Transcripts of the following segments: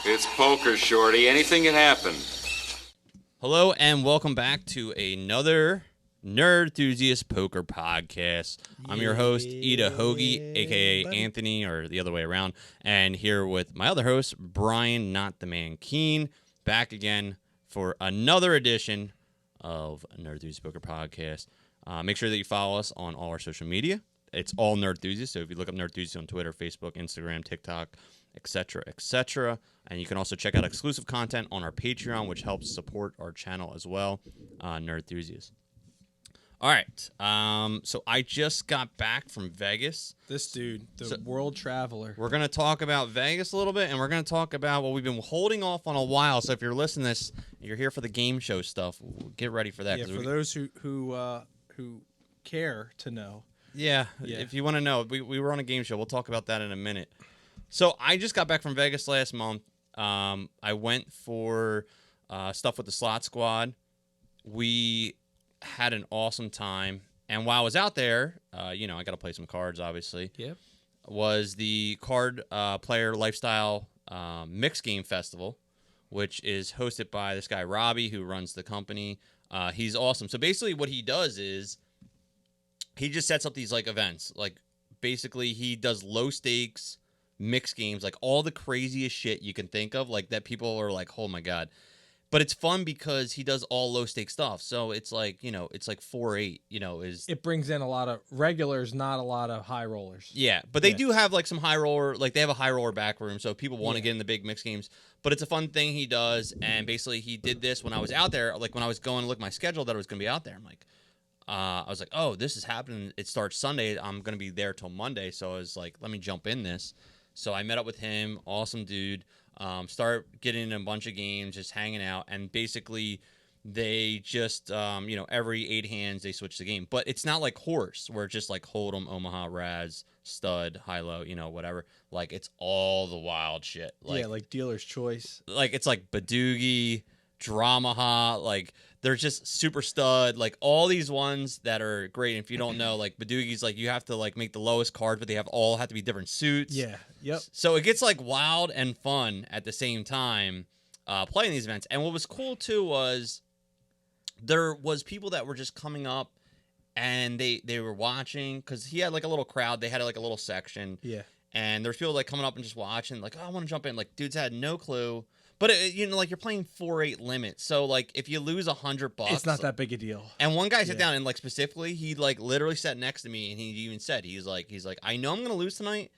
It's poker, Shorty. Anything can happen. Hello and welcome back to another Nerdthusiast Poker podcast. I'm your host, Ida Hoagie, a.k.a. Anthony, or the other way around, and here with my other host, Brian, not the man Keen, back again for another edition of Nerdthusiast Poker podcast. Make sure that you follow us on all our social media. It's all Nerdthusiast, so if you look up Nerdthusiast on Twitter, Facebook, Instagram, TikTok, etc., etc., and you can also check out exclusive content on our Patreon, which helps support our channel as well, Nerdthusiast. All right, so I just got back from Vegas. This dude, the world traveler. We're going to talk about Vegas a little bit, and we're going to talk about what we've been holding off on a while. So if you're listening to this, you're here for the game show stuff, get ready for that. Yeah, for those who care to know. Yeah, if you want to know, we were on a game show. We'll talk about that in a minute. So I just got back from Vegas last month. I went for stuff with the slot squad. We had an awesome time. And while I was out there, I got to play some cards, obviously. Yep. Was the Cardplayer Lifestyle Mix Game Festival, which is hosted by this guy, Robbie, who runs the company. He's awesome. So basically what he does is he just sets up these events. Basically he does low stakes mixed games, all the craziest shit you can think of, that people are like, oh my God. But it's fun because he does all low stakes stuff. So it's it's 4-8, It brings in a lot of regulars, not a lot of high rollers. Yeah, but they do have some high roller, they have a high roller back room, so people want to get in the big mixed games. But it's a fun thing he does, and basically he did this when I was out there. When I was going to look at my schedule that I was going to be out there, I was like, oh, this is happening. It starts Sunday. I'm going to be there till Monday. So I was like, let me jump in this. So I met up with him. Awesome dude. Start getting in a bunch of games, just hanging out. And basically they just, every 8 hands they switch the game. But it's not like horse where it's just Hold'em, Omaha, Raz, stud, high-low, whatever. It's all the wild shit. Dealer's choice. It's Badoogie, Dramaha, they're just super stud, all these ones that are great. And if you don't know, Badoogie's you have to make the lowest card, but they all have to be different suits. Yeah. Yep. So it gets wild and fun at the same time playing these events. And what was cool too was there was people that were just coming up and they were watching because he had a little crowd. They had a little section. Yeah. And there's people coming up and just watching, oh, I want to jump in. Dudes had no clue. But you're playing 4-8 limit, so if you lose $100, it's not that big a deal. And one guy sat down and specifically, he literally sat next to me, and he even said he's like, I know I'm gonna lose tonight,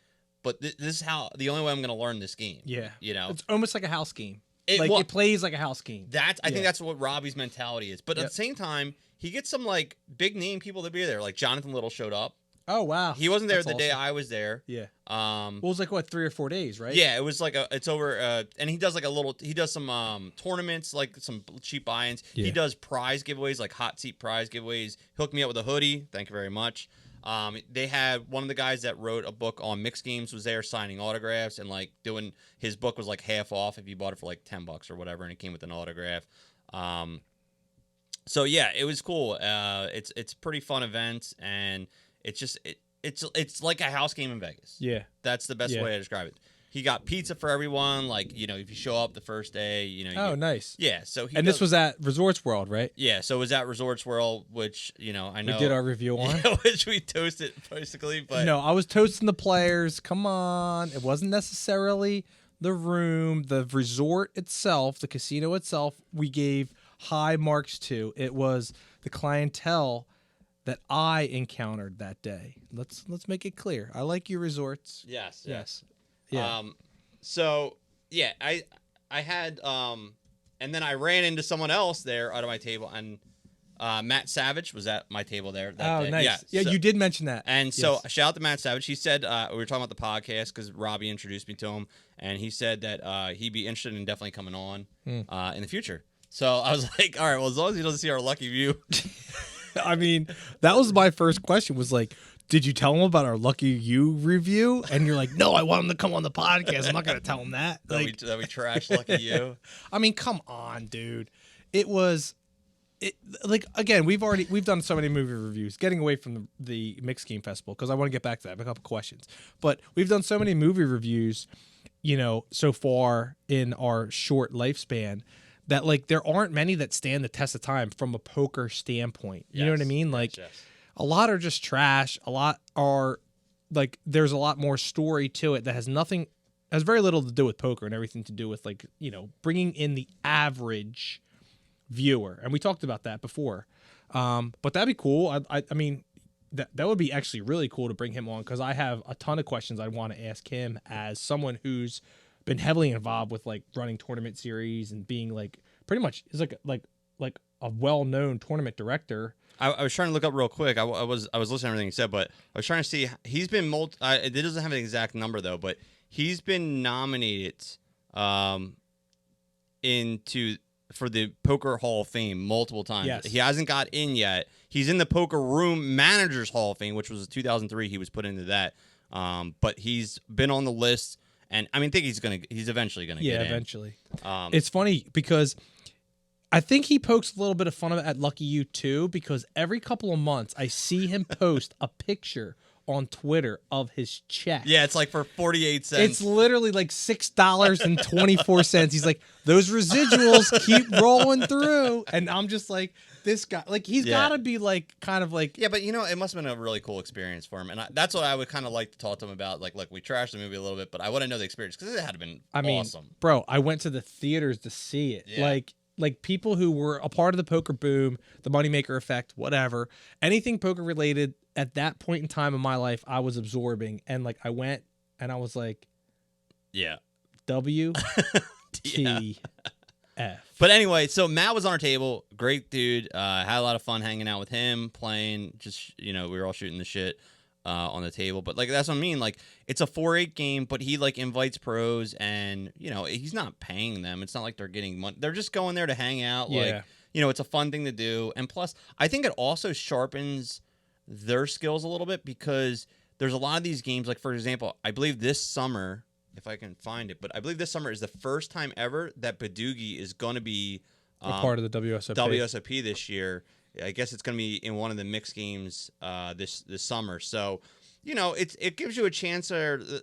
but this is the only way I'm gonna learn this game. Yeah, it's almost like a house game. It plays like a house game. I think that's what Robbie's mentality is. But at the same time, he gets some big name people to be there. Jonathan Little showed up. Oh wow, he wasn't there the day I was there. Yeah. It was 3 or 4 days, right? Yeah, it was it's over. And he does he does some tournaments, some cheap buy-ins. Yeah. He does prize giveaways, hot seat prize giveaways. Hooked me up with a hoodie. Thank you very much. They had one of the guys that wrote a book on mixed games was there signing autographs and doing his book was half off if you bought it for $10 or whatever, and it came with an autograph. So yeah, it was cool. It's pretty fun event, and it's just it's like a house game in Vegas. Yeah, that's the best way to describe it. He got pizza for everyone. If you show up the first day, nice. Yeah. So this was at Resorts World, right? Yeah. So it was at Resorts World, which I know we did our review on, which we toasted basically. But no, I was toasting the players. Come on, it wasn't necessarily the room, the resort itself, the casino itself. We gave high marks to. It was the clientele that I encountered that day. Let's make it clear. I like your resorts. Yes. Yeah. So yeah, I had and then I ran into someone else there out of my table, and Matt Savage was at my table there that day. Nice. Yeah, so, you did mention that. And so shout out to Matt Savage. He said we were talking about the podcast because Robbie introduced me to him, and he said that he'd be interested in definitely coming on in the future. So I was like, all right, well, as long as he doesn't see our lucky view. I mean, that was my first question was did you tell him about our Lucky You review? And you're like, no, I want him to come on the podcast. I'm not going to tell him that. That we trash Lucky You. I mean, come on, dude. It was, again, we've done so many movie reviews, getting away from the Mixed Game Festival, because I want to get back to that. I have a couple questions. But we've done so many movie reviews. so far in our short lifespan, that like there aren't many that stand the test of time from a poker standpoint. You know what I mean? Like a lot are just trash. A lot are like there's a lot more story to it that has very little to do with poker and everything to do with like, bringing in the average viewer. And we talked about that before. But that'd be cool. I mean, that would be actually really cool to bring him on, because I have a ton of questions I want to ask him as someone who's been heavily involved with like running tournament series and being like pretty much is like a well-known tournament director. I was trying to look up real quick. I was listening to everything he said, but I was trying to see he's been it doesn't have an exact number though, but he's been nominated for the Poker Hall of Fame multiple times. Yes. He hasn't got in yet. He's in the Poker Room Managers Hall of Fame, which was 2003. He was put into that. But he's been on the list, and I mean, I think he's eventually gonna get in. Yeah, eventually. It's funny because I think he pokes a little bit of fun at Lucky You too, because every couple of months I see him post a picture on Twitter of his check. Yeah, it's like for 48 cents. It's literally like $6.24. He's like, those residuals keep rolling through. And I'm just like, this guy, like, he's got to be like, kind of like. Yeah, but it must have been a really cool experience for him. And that's what I would kind of like to talk to him about. Like, we trashed the movie a little bit, but I want to know the experience, because it had to been awesome. Bro, I went to the theaters to see it. Yeah. Like people who were a part of the poker boom, the moneymaker effect, whatever, anything poker related at that point in time in my life, I was absorbing. And like I went and I was like, yeah, WTF. But anyway, so Matt was on our table. Great dude. Had a lot of fun hanging out with him, playing. Just, we were all shooting the shit on the table. But like that's what I mean. Like it's a 4-8 game, but he like invites pros, and he's not paying them. It's not like they're getting money. They're just going there to hang out. Yeah. Like it's a fun thing to do. And plus, I think it also sharpens their skills a little bit, because there's a lot of these games. Like for example, I believe this summer, if I can find it, but I believe this summer is the first time ever that Badoogie is going to be a part of the WSOP. WSOP this year. I guess it's going to be in one of the mixed games this summer. So, it gives you a chance. There it is,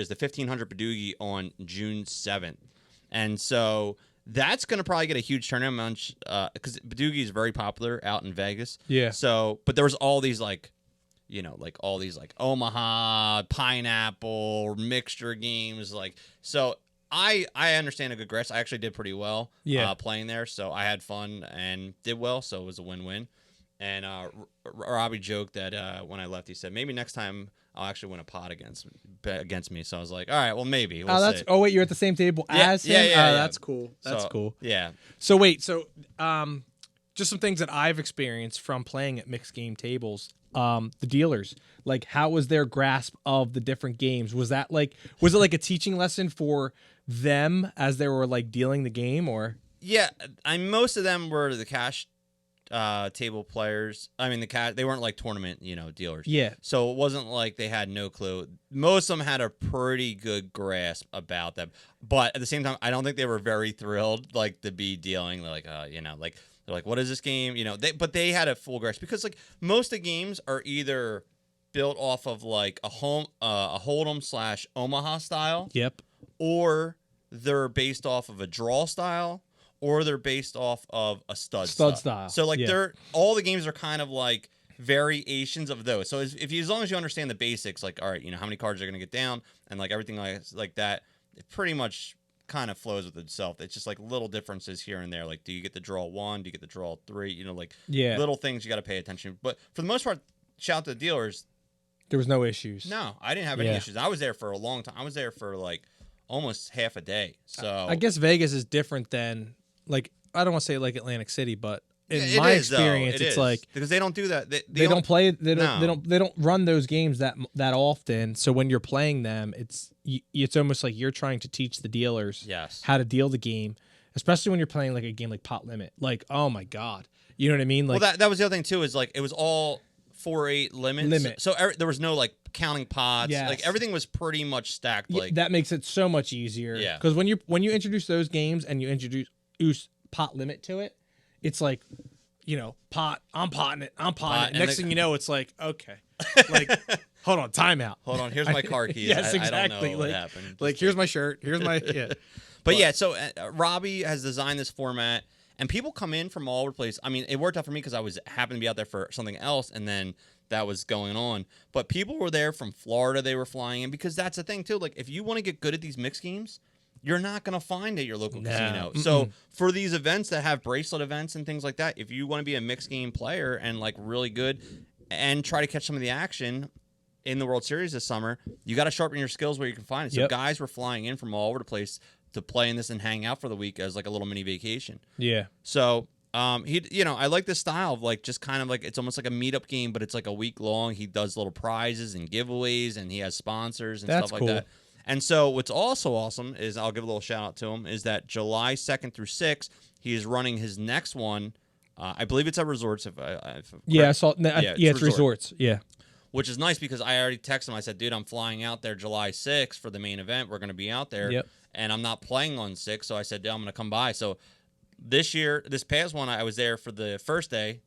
the 1500 Badoogie on June 7th, and so that's going to probably get a huge tournament because Badoogie is very popular out in Vegas. Yeah. So, but there was all these all these Omaha, Pineapple, mixture games. So I understand a good grass. I actually did pretty well playing there. So I had fun and did well. So it was a win-win. And Robbie joked that when I left, he said, maybe next time I'll actually win a pot against me. So I was like, all right, well, maybe. We'll see. Oh, wait, you're at the same table as him? Yeah. That's cool. That's cool. Yeah. So wait, just some things that I've experienced from playing at mixed game tables. The dealers, like, how was their grasp of the different games? Was it like a teaching lesson for them as they were like dealing the game, or? Yeah, most of them were the cash table players. I mean, they weren't like tournament, dealers. Yeah. So it wasn't like they had no clue. Most of them had a pretty good grasp about them, but at the same time, I don't think they were very thrilled like to be dealing. They're like, they're like, what is this game? But they had a full grasp, because like most of the games are either built off of like a Hold'em / Omaha style. Yep. Or they're based off of a draw style, or they're based off of a stud style. So like all the games are kind of like variations of those. So as long as you understand the basics, like, all right, how many cards are going to get down and like everything like that, it pretty much kind of flows with itself. It's just like little differences here and there. Like, do you get the draw 1? Do you get the draw 3? Little things you got to pay attention to. But for the most part, shout out to the dealers. There was no issues. No, I didn't have any issues. I was there for a long time. I was there for like almost half a day. So I guess Vegas is different than, like, I don't want to say like Atlantic City, but in my experience, it's like, because they don't do that. They don't play. They don't run those games that often. So when you're playing them, it's almost like you're trying to teach the dealers how to deal the game, especially when you're playing like a game like Pot Limit. Like, oh my god, you know what I mean? Like, well, that was the other thing too. Is like it was all 4-8 limits. So there was no like counting pots. Yes. Like everything was pretty much stacked. Like that makes it so much easier. Yeah. Because when you introduce those games and you introduce Pot Limit to it, it's like, I'm potting it. Next thing you know, it's like, okay, like hold on, timeout. Hold on, here's my car keys. Yes, I don't exactly. know what happened. Like, here's my shirt. Here's my yeah. But yeah, so Robbie has designed this format, and people come in from all over the place. I mean, it worked out for me because I happened to be out there for something else, and then that was going on. But people were there from Florida. They were flying in because that's the thing too. Like, if you want to get good at these mixed games, you're not going to find at your local casino. So for these events that have bracelet events and things like that, if you want to be a mixed game player and like really good and try to catch some of the action in the World Series this summer, you got to sharpen your skills where you can find it. So guys were flying in from all over the place to play in this and hang out for the week as like a little mini vacation. Yeah. So I like this style of like just kind of like it's almost like a meetup game, but it's like a week long. He does little prizes and giveaways, and he has sponsors and stuff like that. And so what's also awesome is, I'll give a little shout out to him, is that July 2nd through 6th, he is running his next one. I believe it's at Resorts. I saw. It's Resorts. Yeah. Which is nice because I already texted him. I said, dude, I'm flying out there July 6th for the main event. We're going to be out there. Yep. And I'm not playing on 6th. So I said, dude, I'm going to come by. So this past one, I was there for the first day.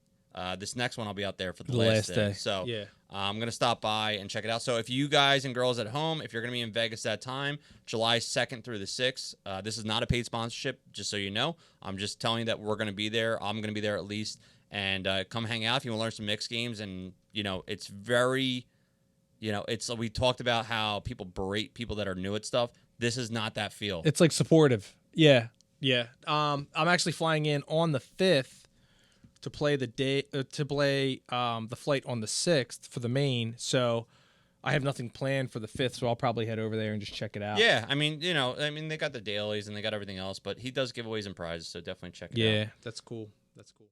This next one, I'll be out there for the last day. So I'm going to stop by and check it out. So if you guys and girls at home, if you're going to be in Vegas that time, July 2nd through the 6th, this is not a paid sponsorship, just so you know. I'm just telling you that we're going to be there. I'm going to be there at least. And come hang out if you want to learn some mixed games. And, it's very, we talked about how people berate people that are new at stuff. This is not that feel. It's like supportive. Yeah. Yeah. I'm actually flying in on the 5th to play the flight on the 6th for the main. So I have nothing planned for the 5th, so I'll probably head over there and just check it out. Yeah, I mean, they got the dailies and they got everything else, but he does giveaways and prizes, so definitely check it out. Yeah, that's cool. That's cool.